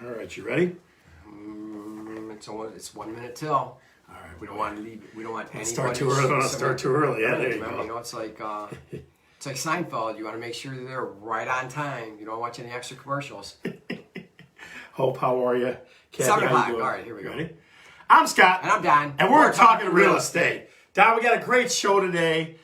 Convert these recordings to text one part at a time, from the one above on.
All right, you ready? It's 1 minute till. All right, We don't want to leave. We don't want anybody. Start too early. Don't start too early. Yeah, there you go. You know, it's like Seinfeld. You want to make sure that they're right on time. You don't watch any extra commercials. Hope, how are you? Kathy, 7 how you o'clock. doing? All right, here we go. Ready? I'm Scott. And I'm Don. And we're talking real estate. Don, we got a great show today.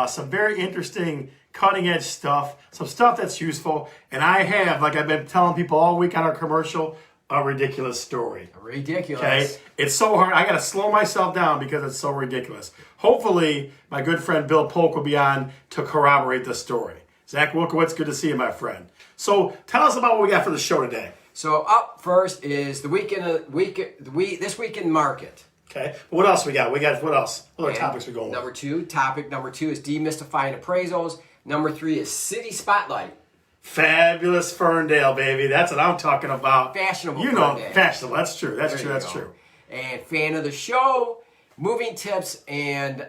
Some very interesting cutting edge stuff. Some stuff that's useful. And I have, like I've been telling people all week on our commercial, a ridiculous story. Ridiculous. Okay? It's so hard. I got to slow myself down because it's so ridiculous. Hopefully, my good friend Bill Polk will be on to corroborate the story. Zach Wilkowitz, good to see you, my friend. So tell us about what we got for the show today. So up first is the this week in market. Okay. What else we got? What else? What other topics we going with? Topic number two is demystifying appraisals. Number 3 is city spotlight. Fabulous Ferndale, baby. That's what I'm talking about. Fashionable. You know, Ferndale. fashionable. That's true. That's There true. you go. And fan of the show, moving tips, and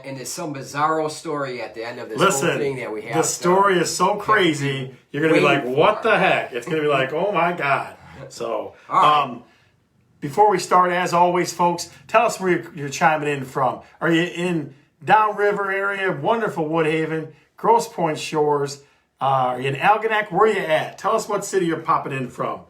there's some bizarro story at the end of this whole thing that we have. The story is so crazy. You're going to be like, what the heck? It's going to be like, oh my God. So, before we start, as always, folks, tell us where you're chiming in from. Are you in Downriver area, wonderful Woodhaven, Grosse Pointe Shores? Are you in Algonac? Where are you at? Tell us what city you're popping in from.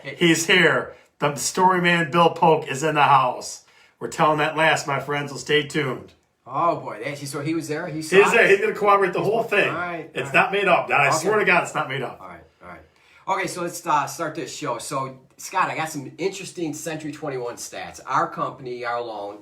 He's here. The story man, Bill Polk, is in the house. We're telling that last, my friends, so stay tuned. Oh, boy. So he was there? He's there. He's going to corroborate the whole thing. All right. It's not made up. I swear to God, it's not made up. All right. Okay, so let's start this show. So, Scott, I got some interesting Century 21 stats. Our company, our loan,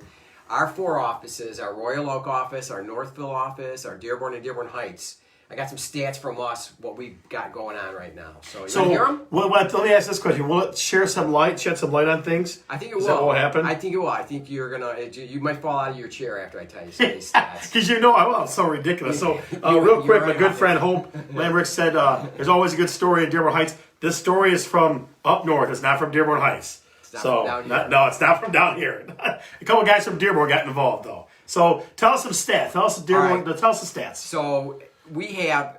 our 4 offices, our Royal Oak office, our Northville office, our Dearborn and Dearborn Heights. I got some stats from us, what we've got going on right now. So, you want to hear them? Let me ask this question. Will it shed some light on things? I think it will. Is that what will happen? I think it will. I think you might fall out of your chair after I tell you some of these stats. Because it's so ridiculous. So, real quick, my good friend Hope Lambrick said there's always a good story in Dearborn Heights. This story is from up north. It's not from Dearborn Heights. It's not from down here. No, it's not from down here. A couple guys from Dearborn got involved, though. So, tell us some stats. Tell us the stats. So,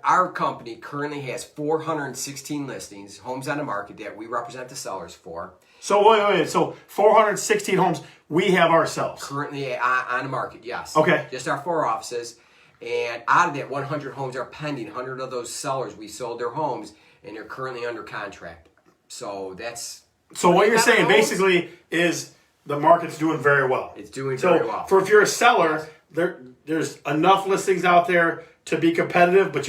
our company currently has 416 listings, homes on the market that we represent the sellers for. So wait. So 416 homes we have ourselves. Currently on the market, yes. Okay. Just our 4 offices. And out of that, 100 homes are pending. 100 of those sellers, we sold their homes, and they're currently under contract. So that's... So what you're saying basically is the market's doing very well. It's doing very well. So if you're a seller, there's enough listings out there to be competitive, but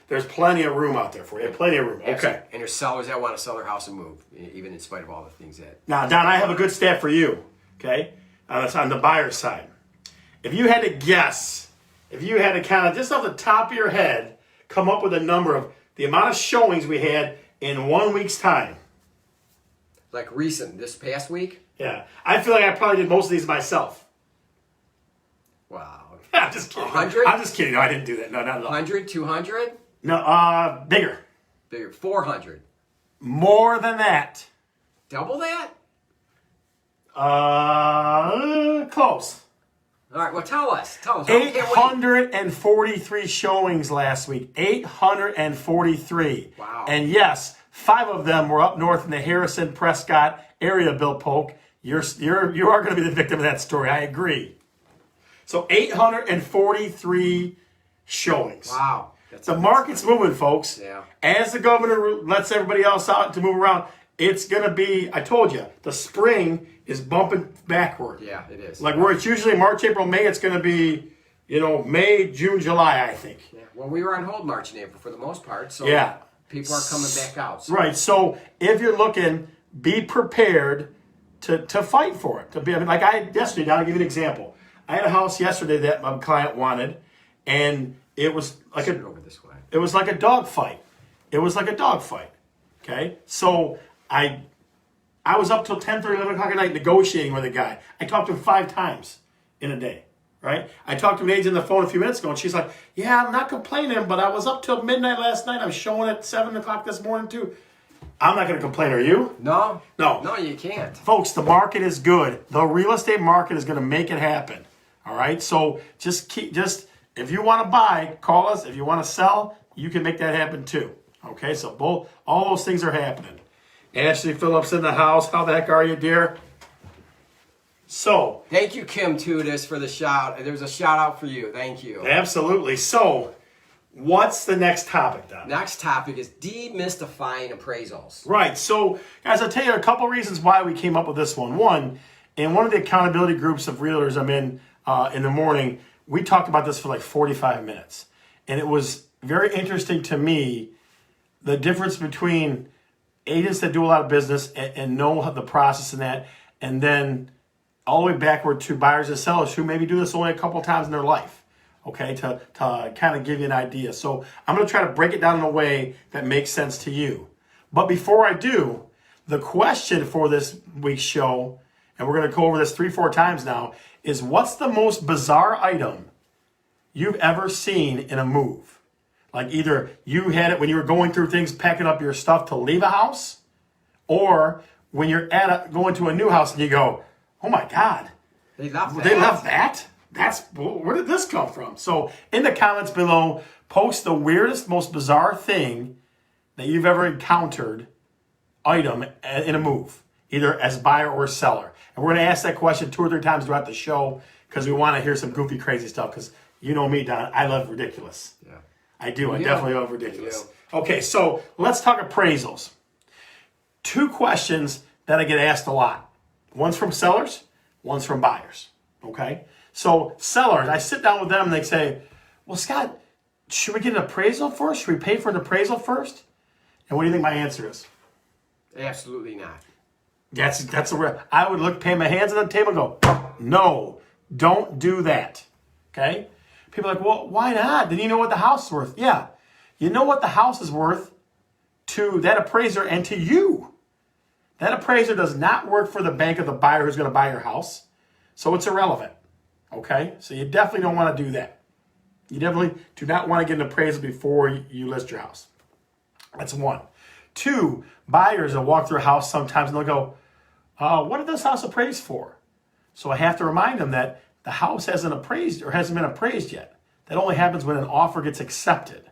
there's plenty of room out there for you. Plenty of room. Okay. And there's sellers that want to sell their house and move, even in spite of all the things that... Now, Don, I have a good stat for you, okay? On the buyer's side. If you had to guess, if you had to kind of, just off the top of your head, come up with a number of the amount of showings we had in 1 week's time. Like this past week? Yeah. I feel like I probably did most of these myself. Wow. I'm just kidding. 100? I'm just kidding. No, I didn't do that. No, not at all. 100, 200? No, bigger. 400. More than that. Double that? Close. All right, well, tell us. 843 showings last week. 843. Wow. And yes, 5 of them were up north in the Harrison, Prescott area, Bill Polk. You are going to be the victim of that story. I agree. So 843 showings. Wow. The market's moving, folks. Yeah. As the governor lets everybody else out to move around, it's going to be, I told you, the spring is bumping backward. Yeah, it is. Like where it's usually March, April, May, it's going to be, May, June, July, I think. Yeah. Well, we were on hold March and April for the most part, so people are coming back out. So. Right. So if you're looking, be prepared to fight for it. Yesterday, I'll give you an example. I had a house yesterday that my client wanted, and it was like it was like a dog fight. It was like a dog fight. Okay? So I was up till 10:30, 11 o'clock at night negotiating with a guy. I talked to him 5 times in a day. Right? I talked to an agent on the phone a few minutes ago, and she's like, yeah, I'm not complaining, but I was up till midnight last night. I was showing at 7 o'clock this morning, too. I'm not going to complain. Are you? No. No, you can't. Folks, the market is good. The real estate market is going to make it happen. All right? So if you want to buy, call us. If you want to sell, you can make that happen too. Okay? So all those things are happening. Ashley Phillips in the house. How the heck are you, dear? So, Thank you, Kim Tudis, for the shout. There was a shout out for you. Thank you. absolutely. So, what's the next topic, Don? Next topic is demystifying appraisals. Right. So, guys, I'll tell you a couple reasons why we came up with this one. One, in one of the accountability groups of realtors I'm in the morning, we talked about this for like 45 minutes. And it was very interesting to me, the difference between agents that do a lot of business and know the process in that, and then all the way backward to buyers and sellers who maybe do this only a couple times in their life, okay, to kind of give you an idea. So I'm going to try to break it down in a way that makes sense to you. But before I do, the question for this week's show, and we're going to go over this 3-4 times now, is what's the most bizarre item you've ever seen in a move? Like either you had it when you were going through things, packing up your stuff to leave a house, or when you're going to a new house and you go, oh my God, They left that. they left that? Where did this come from? So in the comments below, post the weirdest, most bizarre thing that you've ever encountered item in a move, either as buyer or seller. And we're going to ask that question 2 or 3 times throughout the show because we want to hear some goofy, crazy stuff. Because you know me, Don, I love ridiculous. Yeah. I do. I Yeah. definitely love ridiculous. Okay, so let's talk appraisals. 2 questions that I get asked a lot. One's from sellers, one's from buyers. Okay? So sellers, I sit down with them and they say, well, Scott, should we get an appraisal first? Should we pay for an appraisal first? And what do you think my answer is? Absolutely not. That's a real. I would pay my hands on the table and go, no, don't do that. Okay? People are like, well, why not? Then you know what the house is worth. Yeah. You know what the house is worth to that appraiser and to you. That appraiser does not work for the bank of the buyer who's going to buy your house. So it's irrelevant. Okay? So you definitely don't want to do that. You definitely do not want to get an appraisal before you list your house. That's 1. 2, buyers will walk through a house sometimes and they'll go, what did this house appraise for? So I have to remind them that the house hasn't appraised or hasn't been appraised yet. That only happens when an offer gets accepted.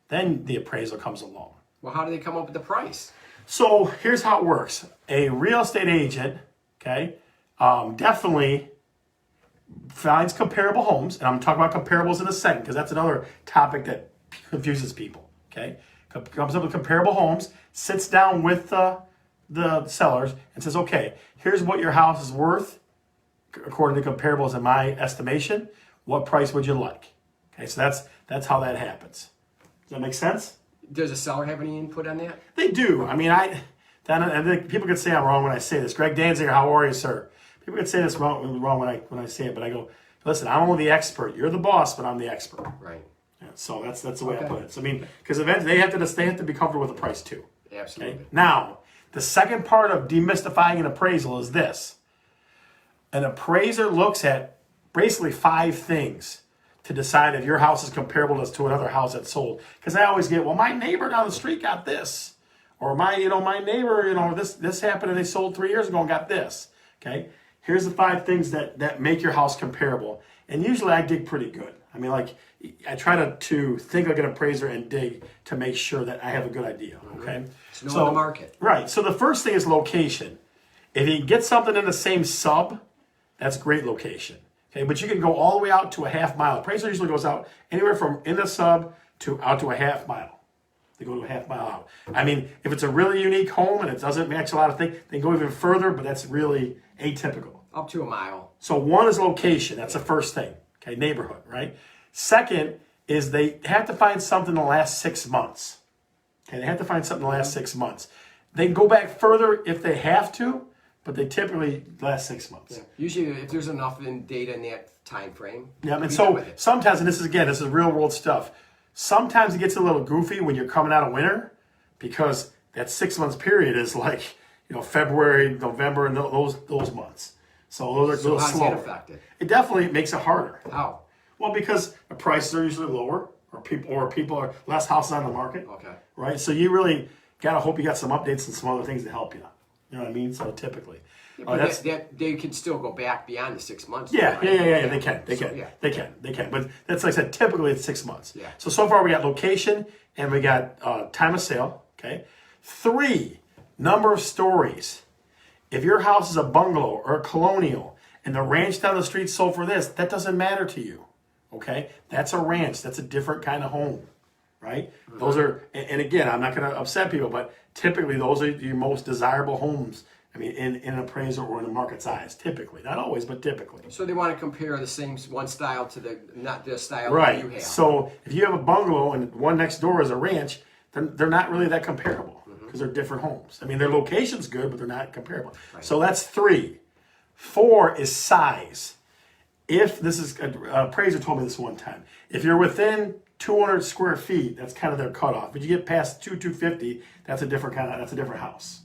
Then the appraisal comes along. Well, how do they come up with the price? So here's how it works. A real estate agent, okay, definitely finds comparable homes. And I'm talking about comparables in a second because that's another topic that confuses people, okay? Comes up with comparable homes, sits down with the sellers and says, okay, here's what your house is worth according to comparables in my estimation. What price would you like? Okay, so that's how that happens. Does that make sense? Does the seller have any input on that? They do. I mean, I think people could say I'm wrong when I say this. Greg Danziger, how are you, sir? People could say this wrong when I say it, but I go, listen, I'm only the expert. You're the boss, but I'm the expert. Right. Yeah, so that's the way I put it. So I mean, because eventually they have to be comfortable with the price too. Absolutely. Okay? Now, the second part of demystifying an appraisal is this. An appraiser looks at basically 5 things to decide if your house is comparable to another house that's sold. Because I always get, well, my neighbor down the street got this. Or my neighbor, this happened and they sold 3 years ago and got this. Okay? Here's the 5 things that make your house comparable. And usually I dig pretty good. I mean, like, I try to think like an appraiser and dig to make sure that I have a good idea. Okay? To know the market. Right. So the first thing is location. If you get something in the same sub, that's great location. Okay, but you can go all the way out to a half mile. Appraiser usually goes out anywhere from in the sub to out to a half mile. They go to a half mile out. I mean, if it's a really unique home and it doesn't match a lot of things, they go even further, but that's really atypical. Up to a mile. So 1 is location. That's the first thing. Okay, neighborhood, right? Second is they have to find something in the last 6 months. Okay, they have to find something in the last 6 months. They can go back further if they have to, but they typically last 6 months. Yeah. Usually, if there's enough data in that time frame. Yeah, and so sometimes, and this is real world stuff. Sometimes it gets a little goofy when you're coming out of winter because that 6 months period is like, February, November, and those months. So those are a little slower. How's that affected? It definitely makes it harder. How? Well, because the prices are usually lower, or people are less houses on the market. Okay. Right. So you really gotta hope you got some updates and some other things to help you. You know what I mean? So typically, But they can still go back beyond the 6 months. yeah. They can. But that's like I said. Typically, it's 6 months. Yeah. So far we got location and we got time of sale. Okay. 3. Number of stories. If your house is a bungalow or a colonial and the ranch down the street sold for this, that doesn't matter to you. Okay? That's a ranch. That's a different kind of home. Right? Those are, and again, I'm not going to upset people, but typically those are your most desirable homes. I mean, in an appraisal or in a market size, typically. Not always, but typically. So they want to compare the same one style to not the style right. that you have. So if you have a bungalow and one next door is a ranch, they're not really that comparable because they're different homes. I mean, their location's good, but they're not comparable. Right. So that's 3. 4 is size. If this is, an appraiser told me this one time, if you're within 200 square feet, that's kind of their cutoff. But you get past 250, that's a different house.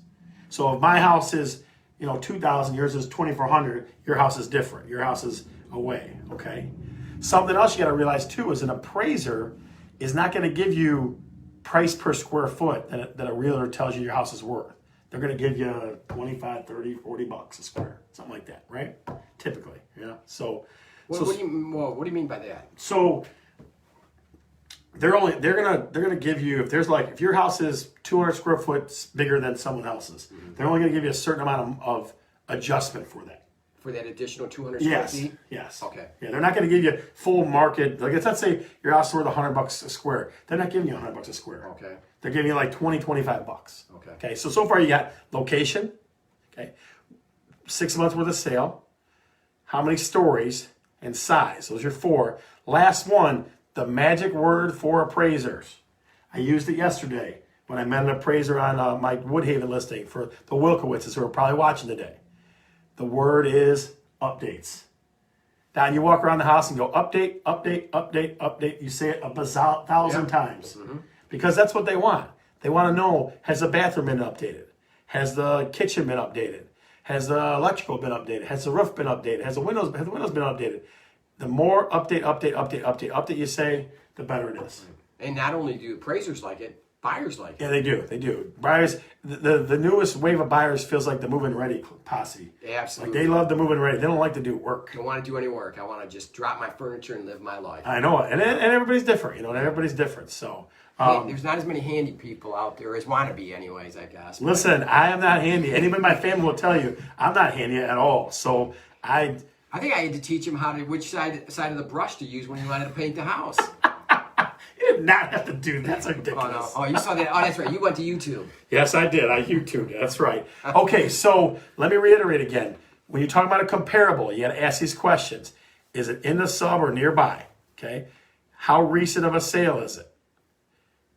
So if my house is, 2,000, yours is 2,400, your house is different. Your house is away, okay? Something else you got to realize too is an appraiser is not going to give you price per square foot that a realtor tells you your house is worth. They're going to give you 25, 30, 40 bucks a square, something like that, right? Typically, So, what do you mean by that? So they're gonna give you, if your house is 200 square foot bigger than someone else's, they're only gonna give you a certain amount of adjustment for that. For that additional 200 square feet? Yes. Okay. Yeah, they're not gonna give you full market. Like let's say your house is worth $100 a square. They're not giving you $100 a square. Okay. They're giving you like 20, 25 bucks. Okay. Okay. So far you got location. Okay. 6 months worth of sale. How many stories and size? Those are your 4. Last one. The magic word for appraisers. I used it yesterday when I met an appraiser on my Woodhaven listing for the Wilkowitzes who are probably watching today. The word is updates. Now you walk around the house and go update, update, update, update. You say it 1,000 times because that's what they want. They want to know, has the bathroom been updated? Has the kitchen been updated? Has the electrical been updated? Has the roof been updated? Has the windows been updated? The more update you say, the better it is. And not only do appraisers like it, buyers like it. Yeah, they do. Buyers, the newest wave of buyers feels like the move-in ready posse. Absolutely. Like they love the move-in ready. They don't like to do work. I don't want to do any work. I want to just drop my furniture and live my life. I know it. And everybody's different, and everybody's different. So there's not as many handy people out there as want to be anyways, I guess. Listen, I am not handy. Anybody in my family will tell you I'm not handy at all. So I think I had to teach him which side of the brush to use when he wanted to paint the house. You did not have to do that. That's ridiculous. Oh, no. Oh, you saw that? Oh, that's right. You went to YouTube. Yes, I did. I YouTubed. That's right. Okay, so let me reiterate again. When you talk about a comparable, you got to ask these questions. Is it in the sub or nearby? Okay. How recent of a sale is it?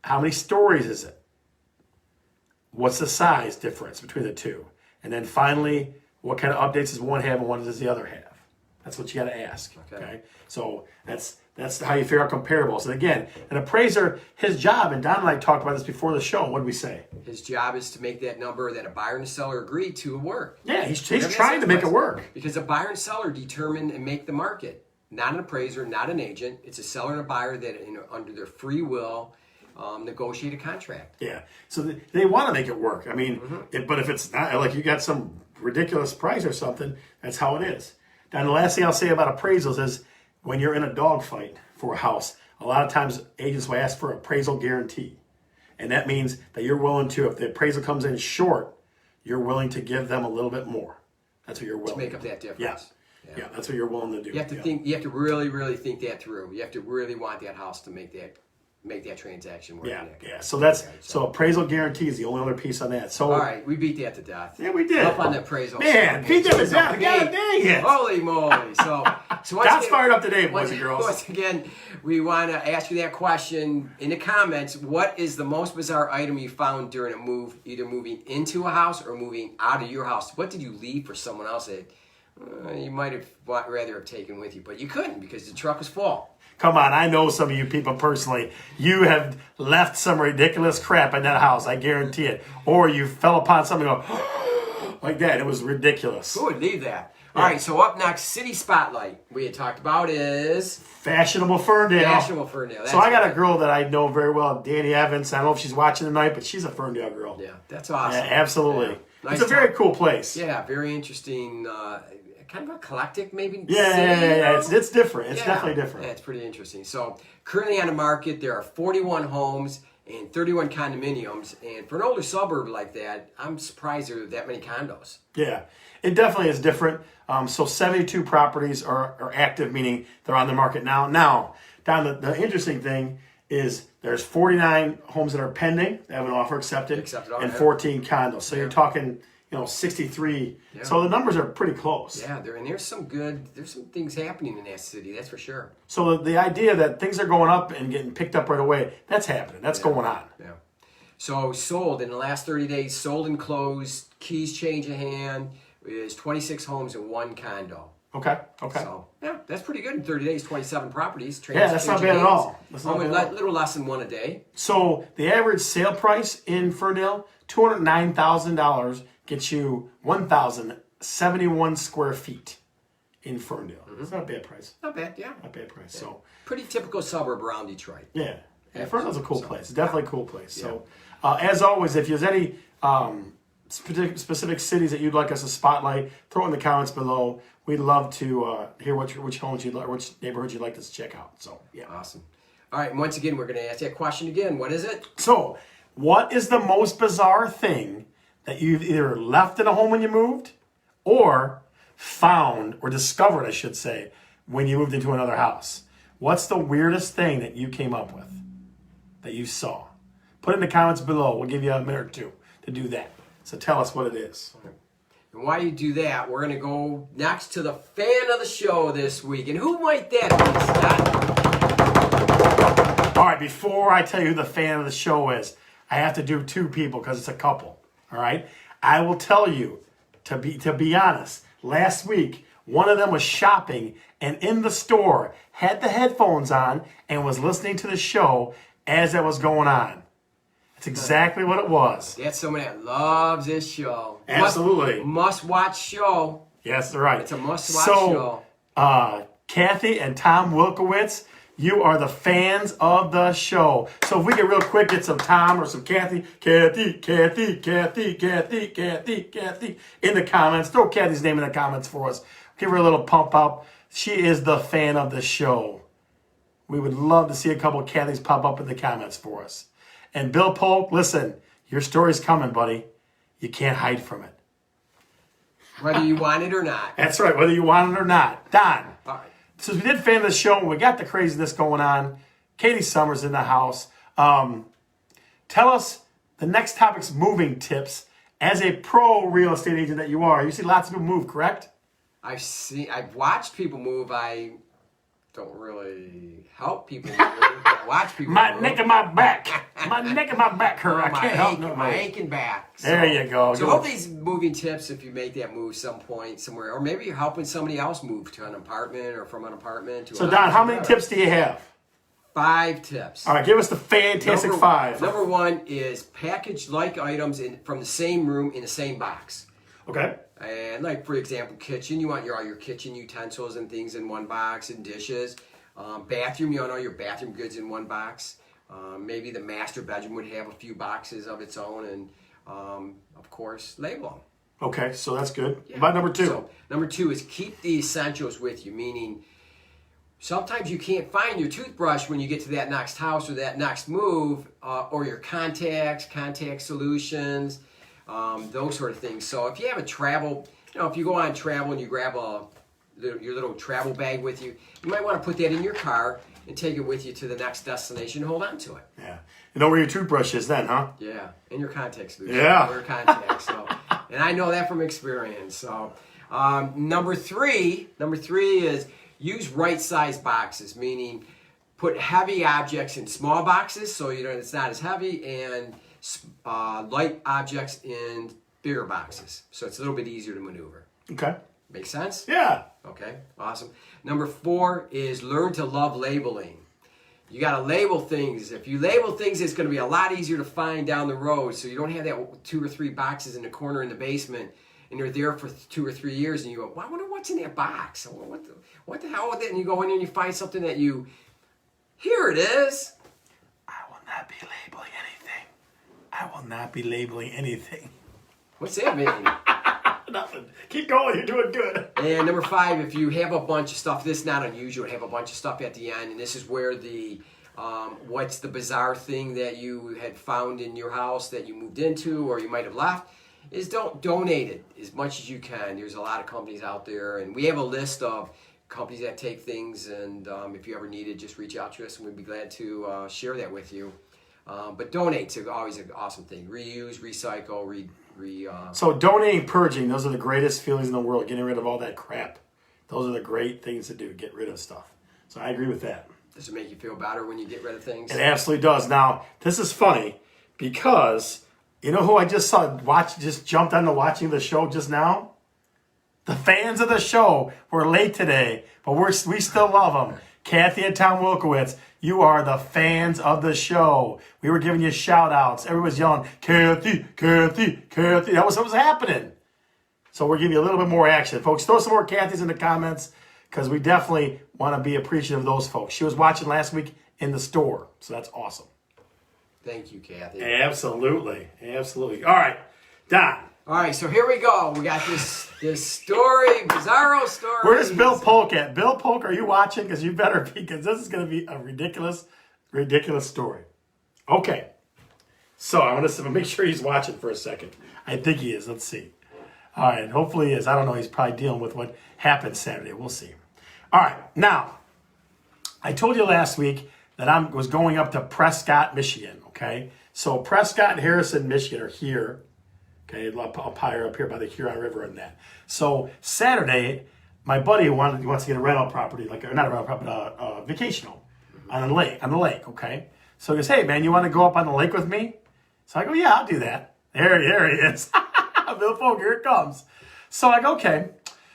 How many stories is it? What's the size difference between the two? And then finally, what kind of updates does one have and what does the other have? That's what you got to ask. Okay. So that's how you figure out comparables. And again, an appraiser, his job, and Don and I talked about this before the show. What did we say? His job is to make that number that a buyer and a seller agree to work. Yeah, he's trying to make it work. Because a buyer and seller determine and make the market. Not an appraiser, not an agent. It's a seller and a buyer that, under their free will, negotiate a contract. Yeah. So they want to make it work. I mean, but if it's not, like you got some ridiculous price or something, that's how it is. Now, the last thing I'll say about appraisals is when you're in a dogfight for a house, a lot of times agents will ask for appraisal guarantee. And that means that you're willing to, if the appraisal comes in short, you're willing to give them a little bit more. That's what you're willing to make up that difference. Yeah, that's what you're willing to do. You have to think. You have to really, really think that through. You have to really want that house to make that transaction work. Yeah. So appraisal guarantee is the only other piece on that. So all right, we beat that to death. Yeah, we did. Up on the appraisal. Man, beat that to death. God dang it. Holy moly! So God's fired up today, boys and girls. Once again, we want to ask you that question in the comments. What is the most bizarre item you found during a move, either moving into a house or moving out of your house? What did you leave for someone else that you might have rather have taken with you, but you couldn't because the truck was full? Come on, I know some of you people personally. You have left some ridiculous crap in that house, I guarantee it. Or you fell upon something and go, like that. It was ridiculous. Who would leave that? Yeah. All right, so up next, City Spotlight we had talked about is... Fashionable Ferndale. That's so I got a girl that I know very well, Danny Evans. I don't know if she's watching tonight, but she's a Ferndale girl. Yeah, that's awesome. Yeah, absolutely. Yeah. Nice it's a very cool place. Yeah, very interesting. Kind of eclectic, maybe. Yeah. It's different. It's definitely different. Yeah, it's pretty interesting. So currently on the market, there are 41 homes and 31 condominiums. And for an older suburb like that, I'm surprised there are that many condos. Yeah, it definitely is different. So 72 properties are active, meaning they're on the market now. Now, Don, the interesting thing is there's 49 homes that are pending, that have an offer accepted, and 14 condos. So you're talking, 63. Yeah. So the numbers are pretty close. Yeah, there's some things happening in that city, that's for sure. So the idea that things are going up and getting picked up right away, that's happening. That's going on. Yeah. So sold in the last 30 days, sold and closed, keys change of hand, is 26 homes and 1 condo. Okay. So, yeah, that's pretty good in 30 days, 27 properties. Yeah, that's not bad at all. That's not bad at all. Little less than 1 a day. So the average sale price in Ferndale, $209,000, gets you 1,071 square feet in Ferndale. Mm-hmm. It's not a bad price. Not bad, yeah. Not a bad price. Yeah. So pretty typical suburb around Detroit. Yeah. Ferndale's a cool place. It's definitely a cool place. Yeah. So as always, if there's any specific cities that you'd like us to spotlight, throw it in the comments below. We'd love to hear which homes you'd like, which neighborhoods you'd like us to check out. So yeah. Awesome. All right, and once again, we're going to ask that question again. What is it? So, what is the most bizarre thing that you've either left in a home when you moved, or found or discovered, I should say, when you moved into another house? What's the weirdest thing that you came up with, that you saw? Put it in the comments below. We'll give you a minute or two to do that. So tell us what it is. And while you do that, we're going to go next to the fan of the show this week. And who might that be, Scott? All right, before I tell you who the fan of the show is, I have to do 2 people because it's a couple. All right? I will tell you, to be honest, last week, one of them was shopping and in the store had the headphones on and was listening to the show as it was going on. That's exactly what it was. That's someone that loves this show. Absolutely. Must-watch show. Yes, right. It's a must-watch show. Kathy and Tom Wilkowitz, you are the fans of the show. So if we can real quick get some Tom or some Kathy in the comments. Throw Kathy's name in the comments for us. Give her a little pump up. She is the fan of the show. We would love to see a couple of Kathys pop up in the comments for us. And Bill Polk, listen, your story's coming, buddy. You can't hide from it. Whether you want it or not. That's right, whether you want it or not. Don, all right. Since we did fan of the show and we got the craziness going on, Katie Summers in the house. Tell us the next topic's moving tips. As a pro real estate agent that you are, you see lots of people move, correct? I've watched people move. I don't really help people move. I watch people my move. neck and my back. My neck and my back hurt. I can't help nobody. My aching back. So, there you go. So hope these moving tips, if you make that move some point somewhere, or maybe you're helping somebody else move to an apartment or from an apartment to So Don, how many tips do you have? 5 tips. All right, give us the fantastic 5. Number 1 is package like items from the same room in the same box. Okay. And like, for example, kitchen, you want all your kitchen utensils and things in one box, and dishes. Bathroom, you want all your bathroom goods in one box. Maybe the master bedroom would have a few boxes of its own, and of course, label them. Okay, so that's good. Yeah. About number 2? So, number 2 is keep the essentials with you, meaning sometimes you can't find your toothbrush when you get to that next house or that next move, or your contacts, contact solutions, those sort of things. So if you have a travel, if you go on travel and you grab your little travel bag with you, you might want to put that in your car and take it with you to the next destination and hold on to it. Yeah. You know where your toothbrush is then, huh? Yeah, and your contact solution. Yeah. Your contacts. So, and I know that from experience. So number three is use right-sized boxes, meaning put heavy objects in small boxes so it's not as heavy, and light objects in bigger boxes, so it's a little bit easier to maneuver. Okay. Make sense? Yeah. Okay, awesome. Number 4 is learn to love labeling. You got to label things. If you label things, it's going to be a lot easier to find down the road, so you don't have that 2 or 3 boxes in the corner in the basement, and they're there for 2 or 3 years, and you go, well, I wonder what's in that box. What the hell with it? And you go in there and you find something that here it is. I will not be labeling anything. I will not be labeling anything. What's that mean? Nothing. Keep going. You're doing good. And number 5, if you have a bunch of stuff, this is not unusual to have a bunch of stuff at the end, and this is where the What's the bizarre thing that you had found in your house that you moved into or you might have left? Is don't donate it as much as you can. There's a lot of companies out there, and we have a list of companies that take things, and if you ever need it, just reach out to us, and we'd be glad to share that with you. But donate is always an awesome thing. Reuse, recycle, So donating, purging, those are the greatest feelings in the world, getting rid of all that crap. Those are the great things to do, get rid of stuff. So I agree with that. Does it make you feel better when you get rid of things? It absolutely does. Now, this is funny because you know who I just just jumped onto watching the show just now? The fans of the show were late today, but we still love them. Kathy and Tom Wilkowitz, you are the fans of the show. We were giving you shout outs. Everybody was yelling, Kathy, Kathy, Kathy. That was what was happening. So we're giving you a little bit more action. Folks, throw some more Kathys in the comments because we definitely want to be appreciative of those folks. She was watching last week in the store, so that's awesome. Thank you, Kathy. Absolutely. Absolutely. All right, Don. All right, so here we go. We got this story, bizarro story. Where's Bill Polk at? Bill Polk, are you watching? Because you better be, because this is going to be a ridiculous, ridiculous story. Okay. So I'm going to make sure he's watching for a second. I think he is. Let's see. All right. Hopefully he is. I don't know. He's probably dealing with what happened Saturday. We'll see. All right. Now, I told you last week that I was going up to Prescott, Michigan. Okay. So Prescott and Harrison, Michigan are here. Okay, up higher up here by the Huron River and that. So Saturday, my buddy wants to get a rental property, not a rental property, vacational on the lake. Okay, so he goes, hey man, you want to go up on the lake with me? So I go, yeah, I'll do that. There he is, Bill Polk, here it comes. So I go, okay.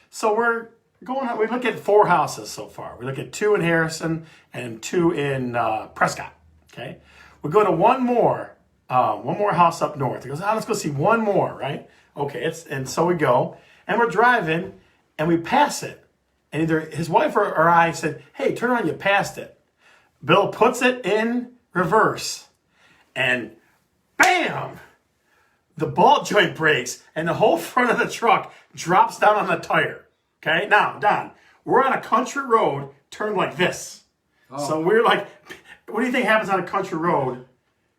So we're going. We look at 4 houses so far. We look at 2 in Harrison and 2 in Prescott. Okay, we go to one more house up north. He goes, let's go see one more, right? Okay, and so we go, and we're driving, and we pass it. And either his wife or I said, hey, turn around, you passed it. Bill puts it in reverse, and bam! The ball joint breaks, and the whole front of the truck drops down on the tire. Okay, now, Don, we're on a country road, turned like this. Oh. So we're like, what do you think happens on a country road?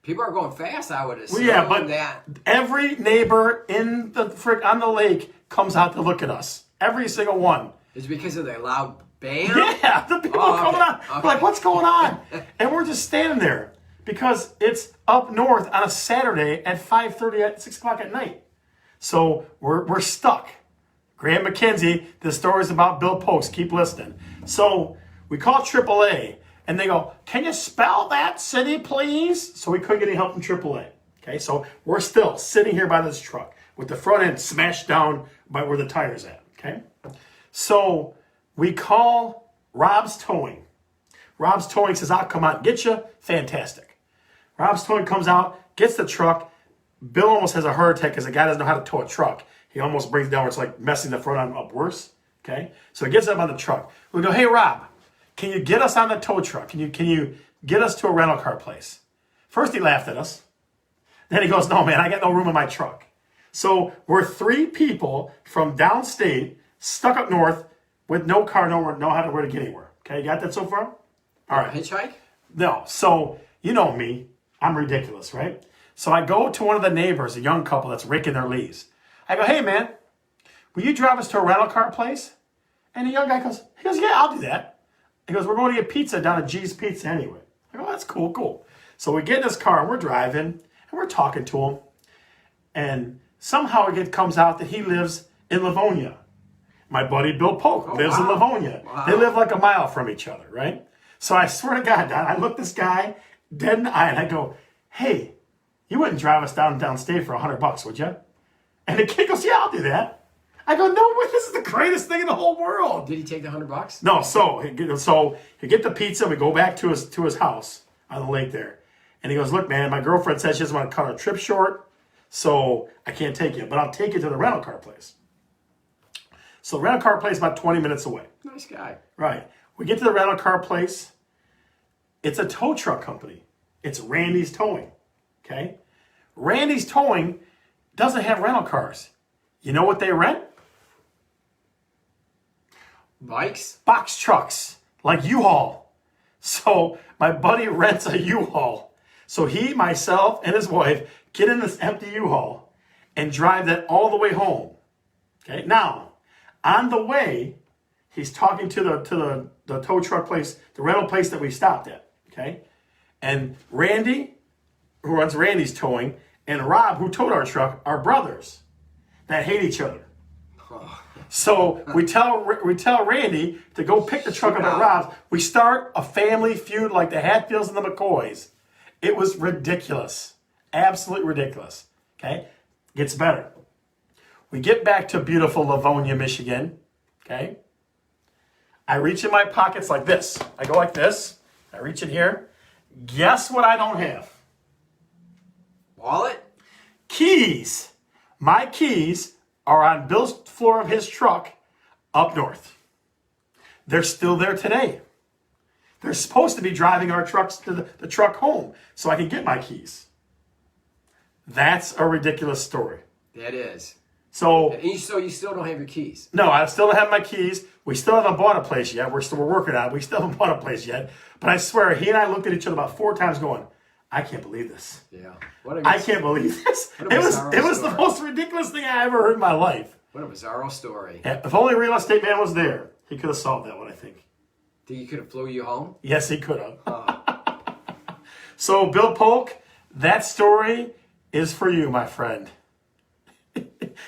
People are going fast, I would assume. Well, yeah, but that. Every neighbor on the lake comes out to look at us. Every single one. It's because of the loud bam? Yeah, the people coming on. Okay. We're like, what's going on? And we're just standing there because it's up north on a Saturday at 5:30 at 6 o'clock at night. So we're stuck. Graham McKenzie, the story's about Bill Polk. Keep listening. So we call AAA. And they go, can you spell that city, please? So we couldn't get any help from AAA. Okay, so we're still sitting here by this truck with the front end smashed down by where the tire's at. Okay, so we call Rob's Towing. Rob's Towing says, I'll come out and get you. Fantastic. Rob's Towing comes out, gets the truck. Bill almost has a heart attack because the guy doesn't know how to tow a truck. He almost brings it down where it's like messing the front end up worse. Okay, so he gets up on the truck. We go, hey, Rob. Can you get us on the tow truck? Can you get us to a rental car place? First he laughed at us. Then he goes, no, man, I got no room in my truck. So we're 3 people from downstate, stuck up north, with no car, where to get anywhere. Okay, you got that so far? All right. Hitchhike? No. So you know me. I'm ridiculous, right? So I go to one of the neighbors, a young couple that's raking their leaves. I go, hey, man, will you drive us to a rental car place? And the young guy goes, yeah, I'll do that. He goes, we're going to get pizza down at G's Pizza anyway. I go, that's cool. So we get in this car and we're driving and we're talking to him. And somehow it comes out that he lives in Livonia. My buddy Bill Polk lives in Livonia. Wow. They live like a mile from each other, right? So I swear to God, Don, I look this guy dead in the eye and I go, hey, you wouldn't drive us downstate for $100, would you? And the kid goes, yeah, I'll do that. I go, no way, this is the greatest thing in the whole world. Did he take the $100? No, so he get the pizza, we go back to his house on the lake there. And he goes, look, man, my girlfriend says she doesn't want to cut our trip short, so I can't take you, but I'll take you to the rental car place. So the rental car place is about 20 minutes away. Nice guy. Right. We get to the rental car place. It's a tow truck company. It's Randy's Towing. Okay? Randy's Towing doesn't have rental cars. You know what they rent? Bikes? Box trucks, like U-Haul. So my buddy rents a U-Haul. So he, myself, and his wife get in this empty U-Haul and drive that all the way home. Okay. Now, on the way, he's talking to the tow truck place, the rental place that we stopped at. Okay. And Randy, who runs Randy's Towing, and Rob, who towed our truck, are brothers that hate each other. So we tell Randy to go pick the truck up at Rob's. We start a family feud like the Hatfields and the McCoys. It was ridiculous. Absolutely ridiculous. Okay? Gets better. We get back to beautiful Livonia, Michigan. Okay? I reach in my pockets like this. I go like this. I reach in here. Guess what I don't have? Wallet? Keys. My keys are on Bill's floor of his truck up north. They're still there today. They're supposed to be driving our trucks to the truck home so I can get my keys. That's a ridiculous story. That is. So you still don't have your keys. No, I still don't have my keys. We still haven't bought a place yet. We're working on it. We still haven't bought a place yet. But I swear, he and I looked at each other about 4 times going, I can't believe this. Yeah. I can't believe this. It was the most ridiculous thing I ever heard in my life. What a bizarro story. Yeah, if only Real Estate Man was there, he could have solved that one, I think. Think he could have flew you home? Yes, he could have. So, Bill Polk, that story is for you, my friend.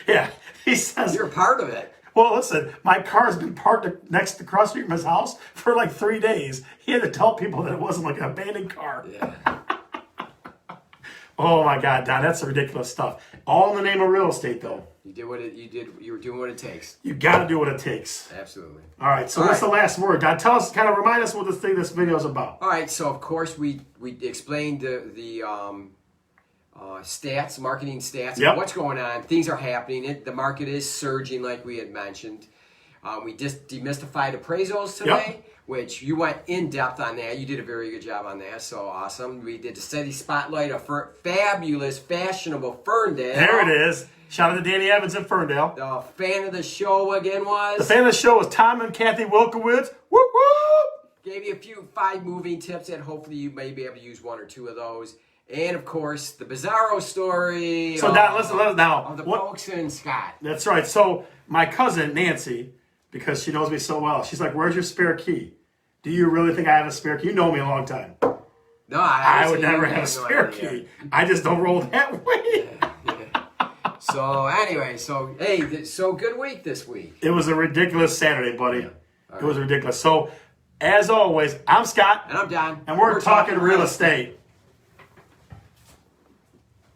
Yeah, he says... You're a part of it. Well, listen, my car's been parked next to cross street from his house for like 3 days. He had to tell people that it wasn't like an abandoned car. Yeah. Oh my God, Don, that's ridiculous stuff. All in the name of real estate, though. You were doing what it takes. You got to do what it takes. Absolutely. All right. So what's the last word, Don? Tell us, kind of remind us what this video is about. All right. So of course we explained the stats, marketing stats, Yep. what's going on. Things are happening. The market is surging, like we had mentioned. We just demystified appraisals today, which you went in depth on that. You did a very good job on that. So awesome. We did the steady spotlight of fabulous, fashionable Ferndale. There it is. Shout out to Danny Evans in Ferndale. The fan of the show again was? The fan of the show was Tom and Kathy Wilkowitz. Whoop, whoop. Gave you 5 moving tips that hopefully you may be able to use 1 or 2 of those. And of course, the bizarro story. So Don, listen now. Of the folks in Scott. That's right. So my cousin Nancy, because she knows me so well, she's like, "Where's your spare key? Do you really think I have a spare key? You know me a long time. No, I would never have a spare key. I just don't roll that way." Yeah. So anyway, so good week this week. It was a ridiculous Saturday, buddy. Yeah. It was ridiculous. So, as always, I'm Scott. And I'm Don. And we're talking real estate.